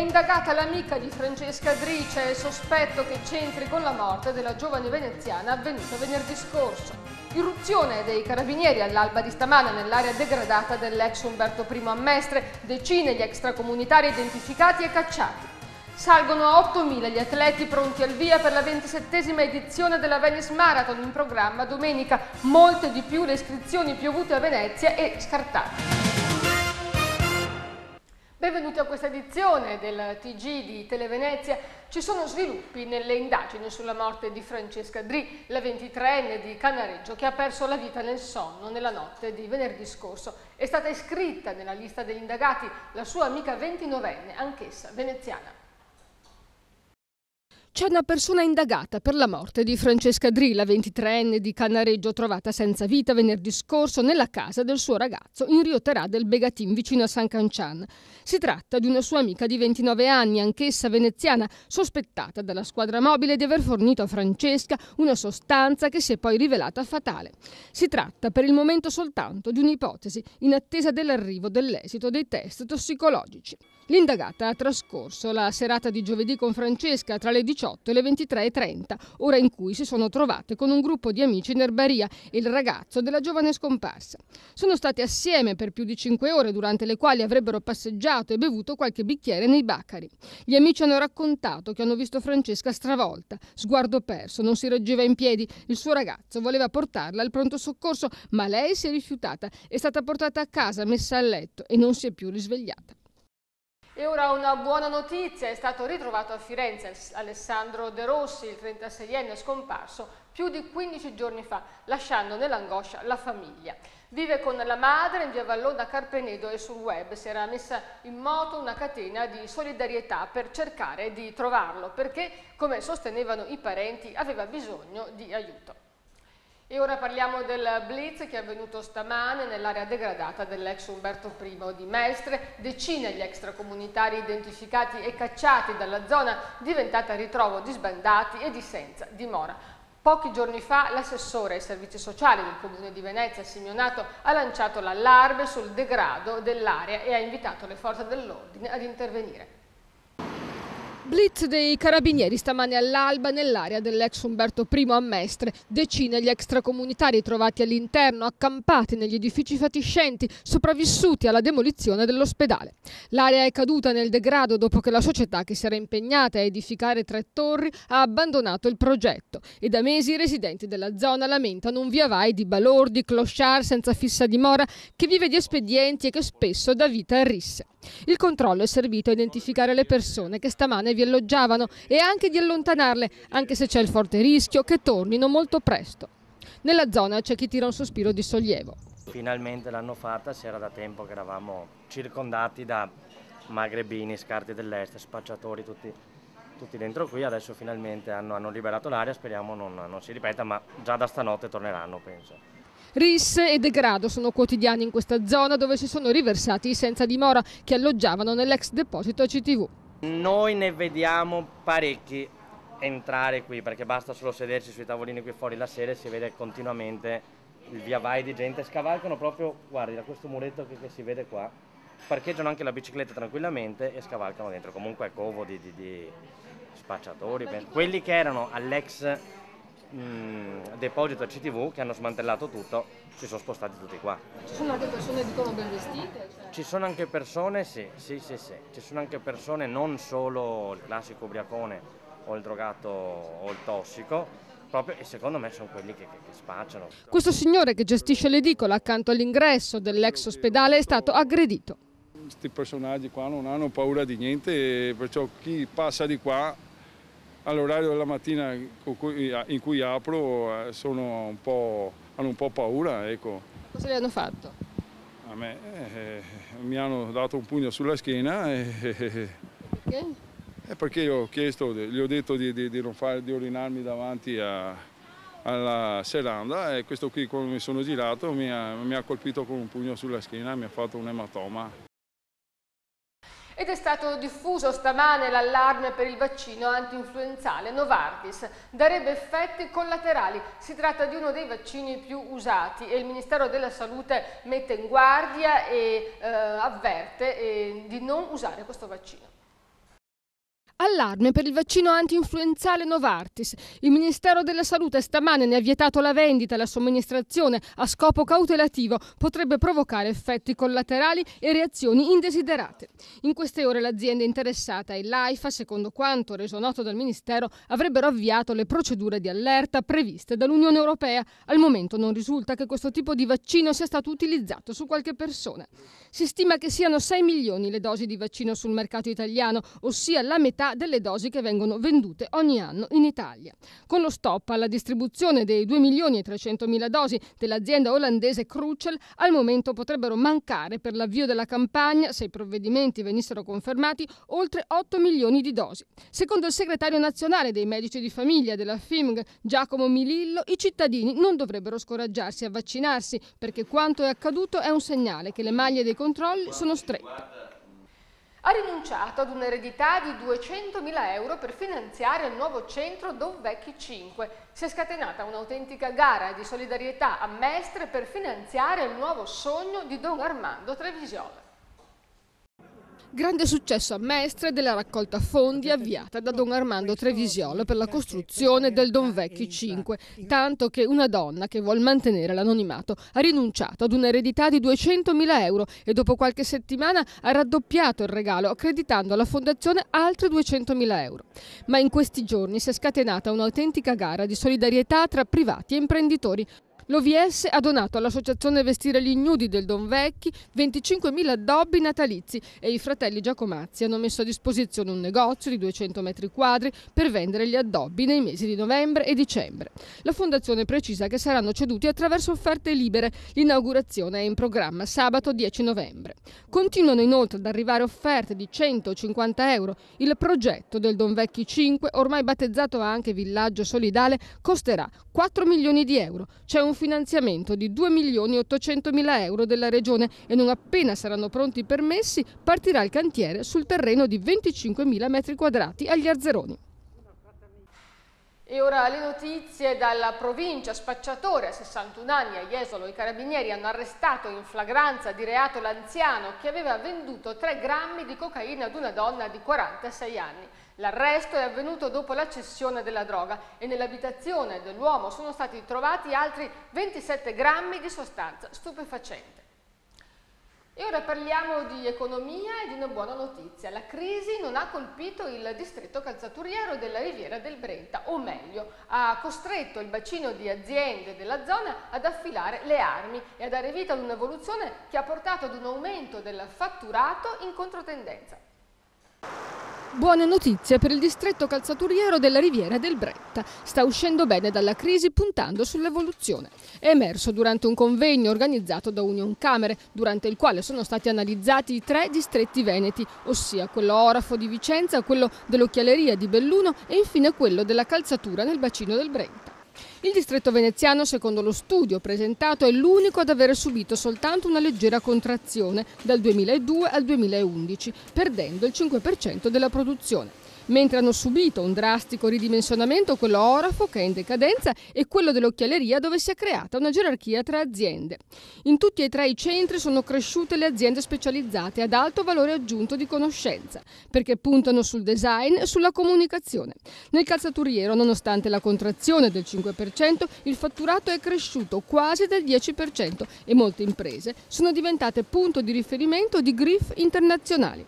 indagata l'amica di Francesca Dri, c'è il sospetto che c'entri con la morte della giovane veneziana avvenuta venerdì scorso. Irruzione dei carabinieri all'alba di stamane nell'area degradata dell'ex Umberto I a Mestre, decine gli extracomunitari identificati e cacciati. Salgono a 8.000 gli atleti pronti al via per la 27ª edizione della Venice Marathon in programma domenica, molte di più le iscrizioni piovute a Venezia e scartate. Benvenuti a questa edizione del TG di Televenezia. Ci sono sviluppi nelle indagini sulla morte di Francesca Dri, la 23enne di Cannareggio, che ha perso la vita nel sonno nella notte di venerdì scorso. È stata iscritta nella lista degli indagati la sua amica 29enne, anch'essa veneziana. C'è una persona indagata per la morte di Francesca Dri, la 23enne di Cannareggio, trovata senza vita venerdì scorso nella casa del suo ragazzo in Rio Terà del Begatin, vicino a San Cancian. Si tratta di una sua amica di 29 anni, anch'essa veneziana, sospettata dalla squadra mobile di aver fornito a Francesca una sostanza che si è poi rivelata fatale. Si tratta per il momento soltanto di un'ipotesi, in attesa dell'arrivo dell'esito dei test tossicologici. L'indagata ha trascorso la serata di giovedì con Francesca tra le 18 e le 23:30, ora in cui si sono trovate con un gruppo di amici in erbaria e il ragazzo della giovane scomparsa. Sono state assieme per più di 5 ore, durante le quali avrebbero passeggiato e bevuto qualche bicchiere nei baccari. Gli amici hanno raccontato che hanno visto Francesca stravolta, sguardo perso, non si reggeva in piedi. Il suo ragazzo voleva portarla al pronto soccorso, ma lei si è rifiutata. È stata portata a casa, messa a letto e non si è più risvegliata. E ora una buona notizia: è stato ritrovato a Firenze Alessandro De Rossi, il 36enne scomparso più di 15 giorni fa, lasciando nell'angoscia la famiglia. Vive con la madre in via Vallona Carpenedo e sul web si era messa in moto una catena di solidarietà per cercare di trovarlo, perché, come sostenevano i parenti, aveva bisogno di aiuto. E ora parliamo del blitz che è avvenuto stamane nell'area degradata dell'ex Umberto I di Mestre. Decine gli extracomunitari identificati e cacciati dalla zona diventata ritrovo di sbandati e di senza dimora. Pochi giorni fa l'assessore ai servizi sociali del Comune di Venezia, Simeonato, ha lanciato l'allarme sul degrado dell'area e ha invitato le forze dell'ordine ad intervenire. Blitz dei carabinieri stamane all'alba nell'area dell'ex Umberto I a Mestre. Decine gli extracomunitari trovati all'interno, accampati negli edifici fatiscenti, sopravvissuti alla demolizione dell'ospedale. L'area è caduta nel degrado dopo che la società, che si era impegnata a edificare 3 torri, ha abbandonato il progetto e da mesi i residenti della zona lamentano un via vai di balordi, clochard senza fissa dimora, che vive di espedienti e che spesso dà vita a risse. Il controllo è servito a identificare le persone che stamane vi alloggiavano e anche di allontanarle, anche se c'è il forte rischio che tornino molto presto. Nella zona c'è chi tira un sospiro di sollievo. Finalmente l'hanno fatta, si era da tempo che eravamo circondati da magrebini, scarti dell'est, spacciatori, tutti dentro qui. Adesso finalmente hanno liberato l'area, speriamo non si ripeta, ma già da stanotte torneranno, penso. Risse e degrado sono quotidiani in questa zona, dove si sono riversati i senza dimora che alloggiavano nell'ex deposito CTV. Noi ne vediamo parecchi entrare qui, perché basta solo sedersi sui tavolini qui fuori la sera e si vede continuamente il via vai di gente. Scavalcano proprio, guardi, da questo muretto che si vede qua, parcheggiano anche la bicicletta tranquillamente e scavalcano dentro. Comunque è covo di spacciatori, quelli che erano all'ex deposito CTV, che hanno smantellato tutto, si sono spostati tutti qua. Ci sono anche persone, dicono, ben vestite? Ci sono anche persone, sì, ci sono anche persone, non solo il classico ubriacone o il drogato o il tossico, proprio, e secondo me sono quelli che spacciano. Questo signore che gestisce l'edicola accanto all'ingresso dell'ex ospedale è stato aggredito. Questi personaggi qua non hanno paura di niente, perciò chi passa di qua all'orario della mattina in cui apro hanno un po' paura, ecco. Cosa le hanno fatto? A me mi hanno dato un pugno sulla schiena Perché? Perché io ho chiesto, gli ho detto di urinarmi davanti alla serranda, e questo qui, quando mi sono girato, mi ha colpito con un pugno sulla schiena e mi ha fatto un ematoma. Ed è stato diffuso stamane l'allarme per il vaccino antinfluenzale Novartis. Darebbe effetti collaterali. Si tratta di uno dei vaccini più usati e il Ministero della Salute mette in guardia e avverte di non usare questo vaccino. Allarme per il vaccino anti-influenzale Novartis. Il Ministero della Salute stamane ne ha vietato la vendita e la somministrazione a scopo cautelativo. Potrebbe provocare effetti collaterali e reazioni indesiderate. In queste ore l'azienda interessata e l'AIFA, secondo quanto reso noto dal Ministero, avrebbero avviato le procedure di allerta previste dall'Unione Europea. Al momento non risulta che questo tipo di vaccino sia stato utilizzato su qualche persona. Si stima che siano 6 milioni le dosi di vaccino sul mercato italiano, ossia la metà delle dosi che vengono vendute ogni anno in Italia. Con lo stop alla distribuzione dei 2.300.000 dosi dell'azienda olandese Krucel, al momento potrebbero mancare per l'avvio della campagna, se i provvedimenti venissero confermati, oltre 8 milioni di dosi. Secondo il segretario nazionale dei medici di famiglia della FIMG, Giacomo Milillo, i cittadini non dovrebbero scoraggiarsi a vaccinarsi, perché quanto è accaduto è un segnale che le maglie dei controlli sono strette. Ha rinunciato ad un'eredità di 200.000 euro per finanziare il nuovo centro Don Vecchi 5. Si è scatenata un'autentica gara di solidarietà a Mestre per finanziare il nuovo sogno di Don Armando Trevisiola. Grande successo a Mestre della raccolta fondi avviata da Don Armando Trevisiola per la costruzione del Don Vecchi 5, tanto che una donna che vuol mantenere l'anonimato ha rinunciato ad un'eredità di 200.000 euro e dopo qualche settimana ha raddoppiato il regalo accreditando alla fondazione altri 200.000 euro. Ma in questi giorni si è scatenata un'autentica gara di solidarietà tra privati e imprenditori. L'OVS ha donato all'associazione Vestire gli Ignudi del Don Vecchi 25.000 addobbi natalizi e i fratelli Giacomazzi hanno messo a disposizione un negozio di 200 metri quadri per vendere gli addobbi nei mesi di novembre e dicembre. La fondazione precisa che saranno ceduti attraverso offerte libere. L'inaugurazione è in programma sabato 10 novembre. Continuano inoltre ad arrivare offerte di 150 euro. Il progetto del Don Vecchi 5, ormai battezzato anche Villaggio Solidale, costerà 4 milioni di euro. C'è un finanziamento di 2.800.000 euro della Regione e non appena saranno pronti i permessi partirà il cantiere sul terreno di 25.000 metri quadrati agli Arzeroni. E ora le notizie dalla provincia. Spacciatore a 61 anni a Jesolo. I carabinieri hanno arrestato in flagranza di reato l'anziano che aveva venduto 3 grammi di cocaina ad una donna di 46 anni. L'arresto è avvenuto dopo la cessione della droga e nell'abitazione dell'uomo sono stati trovati altri 27 grammi di sostanza stupefacente. E ora parliamo di economia e di una buona notizia. La crisi non ha colpito il distretto calzaturiero della Riviera del Brenta, o meglio, ha costretto il bacino di aziende della zona ad affilare le armi e a dare vita ad un'evoluzione che ha portato ad un aumento del fatturato in controtendenza. Buone notizie per il distretto calzaturiero della Riviera del Brenta. Sta uscendo bene dalla crisi puntando sull'evoluzione. È emerso durante un convegno organizzato da Union Camere, durante il quale sono stati analizzati i 3 distretti veneti, ossia quello orafo di Vicenza, quello dell'occhialeria di Belluno e infine quello della calzatura nel bacino del Brenta. Il distretto veneziano, secondo lo studio presentato, è l'unico ad aver subito soltanto una leggera contrazione dal 2002 al 2011, perdendo il 5% della produzione, mentre hanno subito un drastico ridimensionamento quello orafo, che è in decadenza, e quello dell'occhialeria, dove si è creata una gerarchia tra aziende. In tutti e 3 i centri sono cresciute le aziende specializzate ad alto valore aggiunto di conoscenza, perché puntano sul design e sulla comunicazione. Nel calzaturiero, nonostante la contrazione del 5%, il fatturato è cresciuto quasi del 10% e molte imprese sono diventate punto di riferimento di griff internazionali.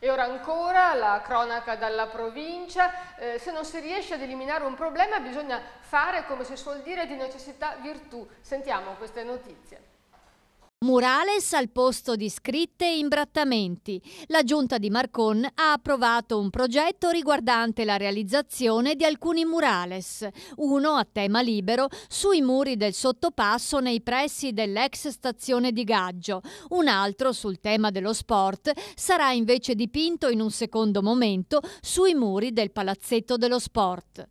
E ora ancora la cronaca dalla provincia. Se non si riesce ad eliminare un problema bisogna fare, come si suol dire, di necessità virtù. Sentiamo queste notizie. Murales al posto di scritte e imbrattamenti. La Giunta di Marcon ha approvato un progetto riguardante la realizzazione di alcuni murales, uno a tema libero sui muri del sottopasso nei pressi dell'ex stazione di Gaggio, un altro sul tema dello sport sarà invece dipinto in un secondo momento sui muri del Palazzetto dello Sport.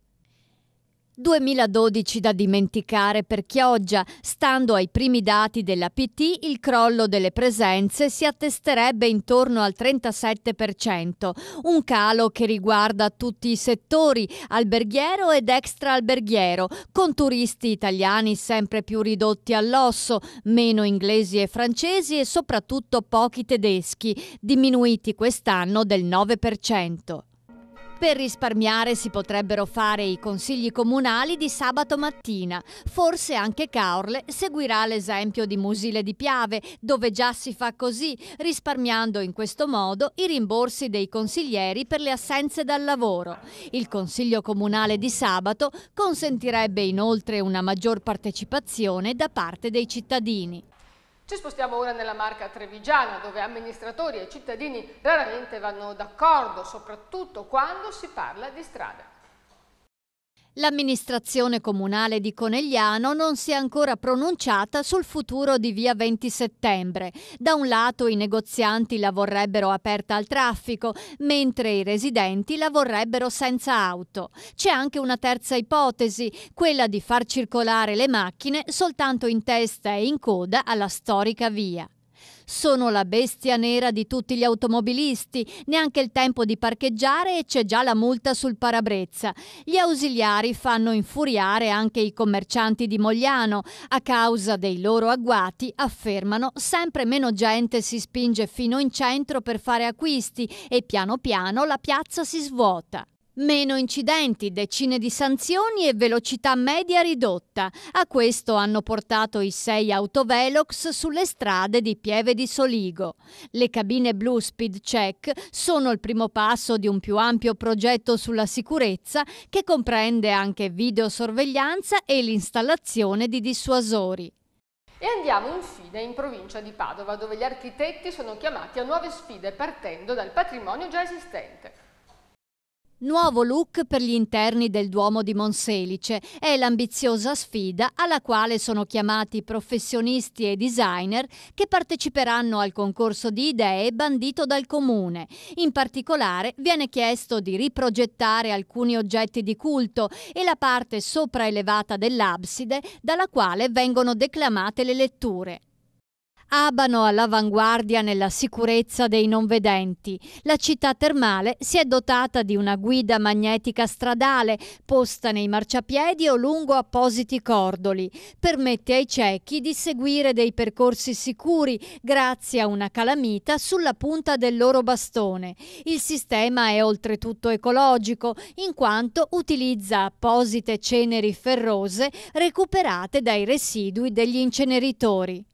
2012 da dimenticare per Chioggia. Stando ai primi dati della PT, il crollo delle presenze si attesterebbe intorno al 37%, un calo che riguarda tutti i settori, alberghiero ed extra-alberghiero, con turisti italiani sempre più ridotti all'osso, meno inglesi e francesi e soprattutto pochi tedeschi, diminuiti quest'anno del 9%. Per risparmiare si potrebbero fare i consigli comunali di sabato mattina. Forse anche Caorle seguirà l'esempio di Musile di Piave, dove già si fa così, risparmiando in questo modo i rimborsi dei consiglieri per le assenze dal lavoro. Il consiglio comunale di sabato consentirebbe inoltre una maggior partecipazione da parte dei cittadini. Ci spostiamo ora nella Marca trevigiana, dove amministratori e cittadini raramente vanno d'accordo, soprattutto quando si parla di strade. L'amministrazione comunale di Conegliano non si è ancora pronunciata sul futuro di via 20 settembre. Da un lato i negozianti la vorrebbero aperta al traffico, mentre i residenti la vorrebbero senza auto. C'è anche una terza ipotesi, quella di far circolare le macchine soltanto in testa e in coda alla storica via. Sono la bestia nera di tutti gli automobilisti, neanche il tempo di parcheggiare e c'è già la multa sul parabrezza. Gli ausiliari fanno infuriare anche i commercianti di Mogliano. A causa dei loro agguati, affermano, sempre meno gente si spinge fino in centro per fare acquisti e piano piano la piazza si svuota. Meno incidenti, decine di sanzioni e velocità media ridotta. A questo hanno portato i 6 autovelox sulle strade di Pieve di Soligo. Le cabine blu Speed Check sono il primo passo di un più ampio progetto sulla sicurezza che comprende anche videosorveglianza e l'installazione di dissuasori. E andiamo infine in provincia di Padova, dove gli architetti sono chiamati a nuove sfide partendo dal patrimonio già esistente. Nuovo look per gli interni del Duomo di Monselice è l'ambiziosa sfida alla quale sono chiamati professionisti e designer che parteciperanno al concorso di idee bandito dal Comune. In particolare viene chiesto di riprogettare alcuni oggetti di culto e la parte sopraelevata dell'abside dalla quale vengono declamate le letture. Abano all'avanguardia nella sicurezza dei non vedenti. La città termale si è dotata di una guida magnetica stradale posta nei marciapiedi o lungo appositi cordoli. Permette ai ciechi di seguire dei percorsi sicuri grazie a una calamita sulla punta del loro bastone. Il sistema è oltretutto ecologico in quanto utilizza apposite ceneri ferrose recuperate dai residui degli inceneritori.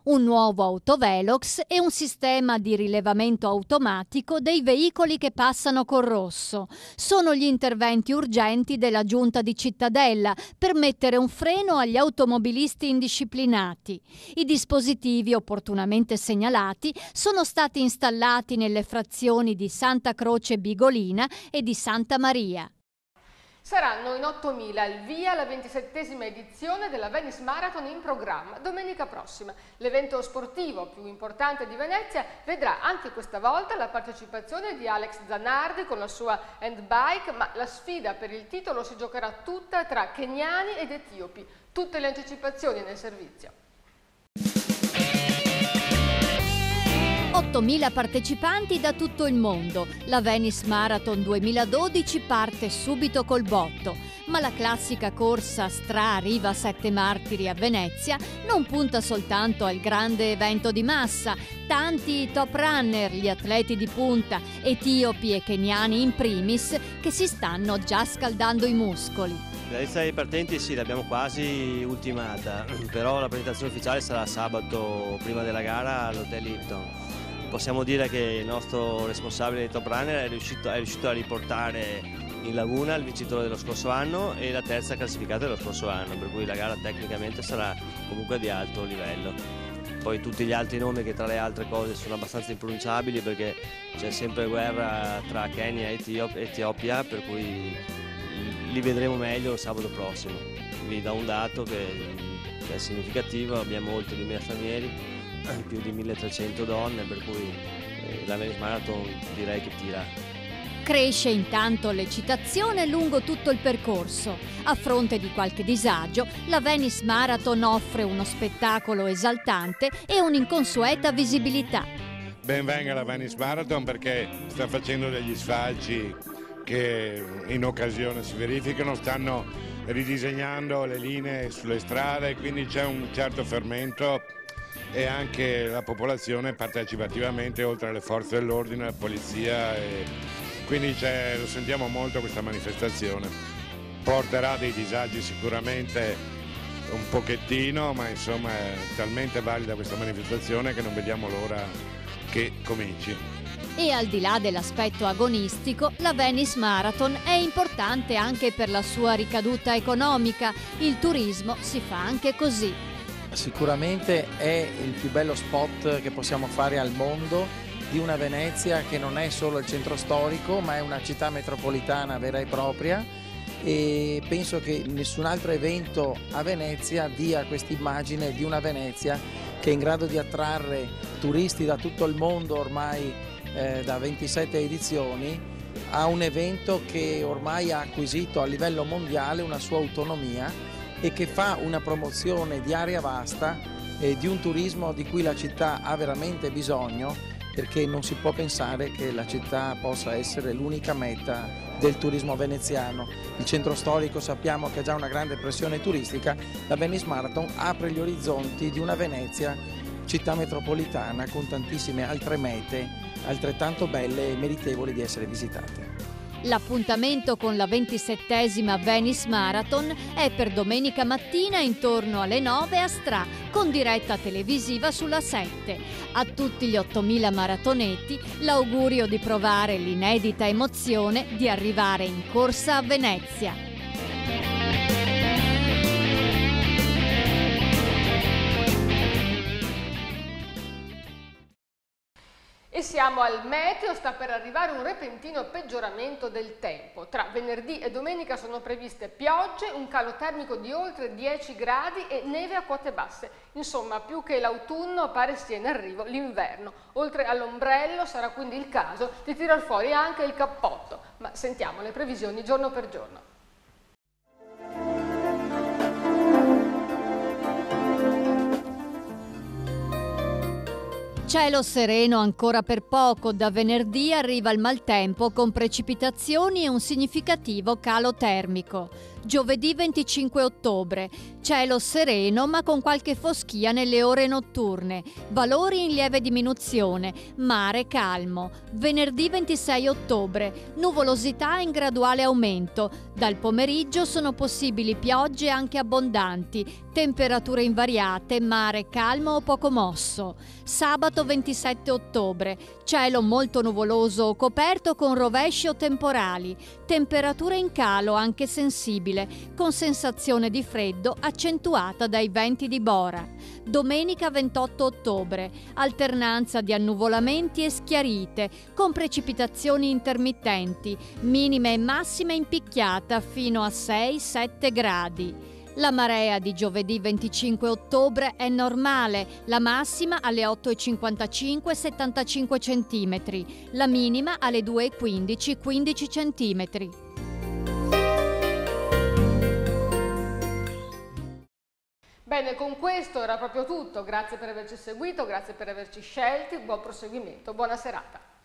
Un nuovo autovelox e un sistema di rilevamento automatico dei veicoli che passano col rosso. Sono gli interventi urgenti della Giunta di Cittadella per mettere un freno agli automobilisti indisciplinati. I dispositivi opportunamente segnalati sono stati installati nelle frazioni di Santa Croce Bigolina e di Santa Maria. Saranno in 8.000 al via la 27esima edizione della Venice Marathon in programma domenica prossima. L'evento sportivo più importante di Venezia vedrà anche questa volta la partecipazione di Alex Zanardi con la sua handbike, ma la sfida per il titolo si giocherà tutta tra keniani ed etiopi. Tutte le anticipazioni nel servizio. 8.000 partecipanti da tutto il mondo. La Venice Marathon 2012 parte subito col botto, ma la classica corsa Stra-Riva Sette Martiri a Venezia non punta soltanto al grande evento di massa. Tanti top runner, gli atleti di punta, etiopi e keniani in primis, che si stanno già scaldando i muscoli. La lista dei partenti sì, l'abbiamo quasi ultimata, però la presentazione ufficiale sarà sabato prima della gara all'Hotel Hilton. Possiamo dire che il nostro responsabile dei top runner è riuscito a riportare in laguna il vincitore dello scorso anno e la terza classificata dello scorso anno, per cui la gara tecnicamente sarà comunque di alto livello. Poi tutti gli altri nomi che tra le altre cose sono abbastanza impronunciabili perché c'è sempre guerra tra Kenya e Etiopia, per cui li vedremo meglio il sabato prossimo. Vi do un dato che è significativo, abbiamo oltre 2.000 stranieri, più di 1.300 donne, per cui la Venice Marathon direi che tira. Cresce intanto l'eccitazione lungo tutto il percorso. A fronte di qualche disagio, la Venice Marathon offre uno spettacolo esaltante e un'inconsueta visibilità. Ben venga la Venice Marathon perché sta facendo degli sfalci che in occasione si verificano, stanno ridisegnando le linee sulle strade, quindi c'è un certo fermento e anche la popolazione partecipa attivamente, oltre alle forze dell'ordine, la polizia quindi lo sentiamo molto questa manifestazione. Porterà dei disagi sicuramente un pochettino, ma insomma è talmente valida questa manifestazione che non vediamo l'ora che cominci. E al di là dell'aspetto agonistico, la Venice Marathon è importante anche per la sua ricaduta economica. Il turismo si fa anche così. Sicuramente è il più bello spot che possiamo fare al mondo di una Venezia che non è solo il centro storico, ma è una città metropolitana vera e propria, e penso che nessun altro evento a Venezia dia questa immagine di una Venezia che è in grado di attrarre turisti da tutto il mondo ormai da 27 edizioni, a un evento che ormai ha acquisito a livello mondiale una sua autonomia e che fa una promozione di area vasta e di un turismo di cui la città ha veramente bisogno, perché non si può pensare che la città possa essere l'unica meta del turismo veneziano. Il centro storico sappiamo che ha già una grande pressione turistica, la Venice Marathon apre gli orizzonti di una Venezia città metropolitana con tantissime altre mete altrettanto belle e meritevoli di essere visitate. L'appuntamento con la 27esima Venice Marathon è per domenica mattina intorno alle 9 a Stra, con diretta televisiva sulla 7. A tutti gli 8.000 maratoneti l'augurio di provare l'inedita emozione di arrivare in corsa a Venezia. E siamo al meteo, sta per arrivare un repentino peggioramento del tempo. Tra venerdì e domenica sono previste piogge, un calo termico di oltre 10 gradi e neve a quote basse. Insomma, più che l'autunno pare sia in arrivo l'inverno. Oltre all'ombrello sarà quindi il caso di tirar fuori anche il cappotto. Ma sentiamo le previsioni giorno per giorno. Cielo sereno ancora per poco, da venerdì arriva il maltempo con precipitazioni e un significativo calo termico. Giovedì 25 ottobre, cielo sereno ma con qualche foschia nelle ore notturne, valori in lieve diminuzione, mare calmo. Venerdì 26 ottobre, nuvolosità in graduale aumento, dal pomeriggio sono possibili piogge anche abbondanti, temperature invariate, mare calmo o poco mosso. Sabato 27 ottobre, cielo molto nuvoloso o coperto con rovesci o temporali, temperature in calo anche sensibile, con sensazione di freddo accentuata dai venti di Bora. Domenica 28 ottobre, alternanza di annuvolamenti e schiarite, con precipitazioni intermittenti, minime e massime in picchiata fino a 6-7 gradi. La marea di giovedì 25 ottobre è normale, la massima alle 8,55 75 cm, la minima alle 2,15 15 cm. Bene, con questo era proprio tutto. Grazie per averci seguito, grazie per averci scelti, buon proseguimento, buona serata.